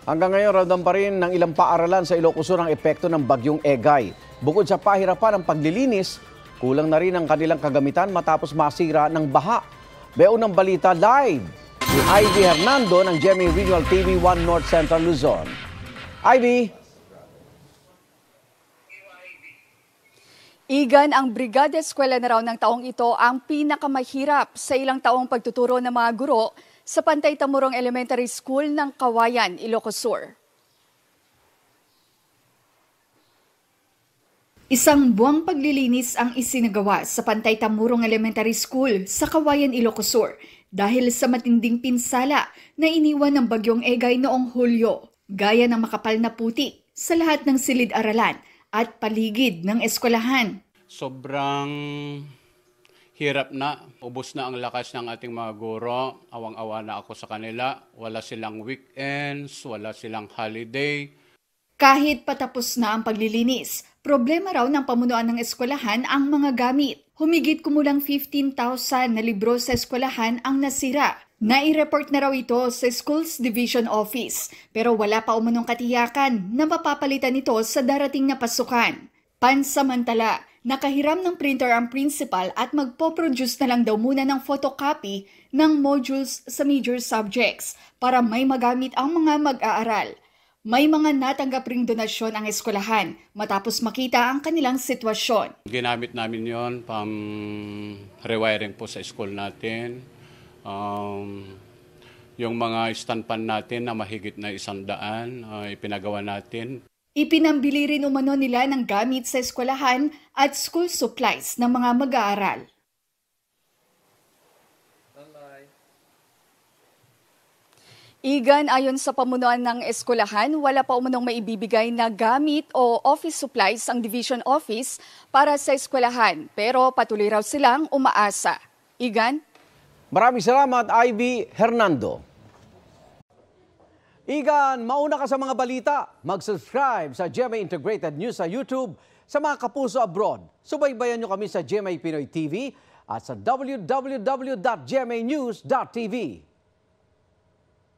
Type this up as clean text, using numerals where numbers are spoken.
Hanggang ngayon, ramdam pa rin ng ilang paaralan sa Ilocos Sur ang epekto ng bagyong Egay. Bukod sa pahirapan ng paglilinis, kulang na rin ang kanilang kagamitan matapos masira ng baha. Beunang balita live si Ivy Hernando ng GMA Regional TV 1 North Central Luzon. Ivy! Igan, ang Brigada Eskwela na raw ng taong ito ang pinakamahirap sa ilang taong pagtuturo ng mga guro sa Pantay Tamurong Elementary School ng Kawayan, Ilocos Sur. Isang buwang paglilinis ang isinagawa sa Pantay Tamurong Elementary School sa Kawayan, Ilocos Sur dahil sa matinding pinsala na iniwan ng bagyong Egay noong Hulyo, gaya ng makapal na putik sa lahat ng silid-aralan at paligid ng eskwelahan. Sobrang hirap na, ubos na ang lakas ng ating mga guro, awang-awa na ako sa kanila, wala silang weekends, wala silang holiday. Kahit patapos na ang paglilinis, problema raw ng pamunuan ng eskwelahan ang mga gamit. Humigit kumulang 15,000 na libro sa eskwelahan ang nasira. Nai-report na raw ito sa Schools Division Office, pero wala pa umunong katiyakan na mapapalitan ito sa darating na pasukan. Pansamantala, nakahiram ng printer ang principal at magpo-produce na lang daw muna ng photocopy ng modules sa major subjects para may magamit ang mga mag-aaral. May mga natanggap ring donasyon ang eskwelahan matapos makita ang kanilang sitwasyon. Ginamit namin yon pang rewiring po sa school natin. Yung mga stand-pan natin na mahigit na 100, ipinagawa natin. Ipinambili rin umano nila ng gamit sa eskwelahan at school supplies ng mga mag-aaral. Igan, ayon sa pamunuan ng eskwelahan, wala pa umunong maibibigay na gamit o office supplies ang Division Office para sa eskwelahan, pero patuloy raw silang umaasa. Igan? Maraming salamat, Ivy Hernando. Igan, mauna ka sa mga balita. Mag-subscribe sa GMA Integrated News sa YouTube. Sa mga kapuso abroad, subaybayan nyo kami sa GMA Pinoy TV at sa www.gmanews.tv.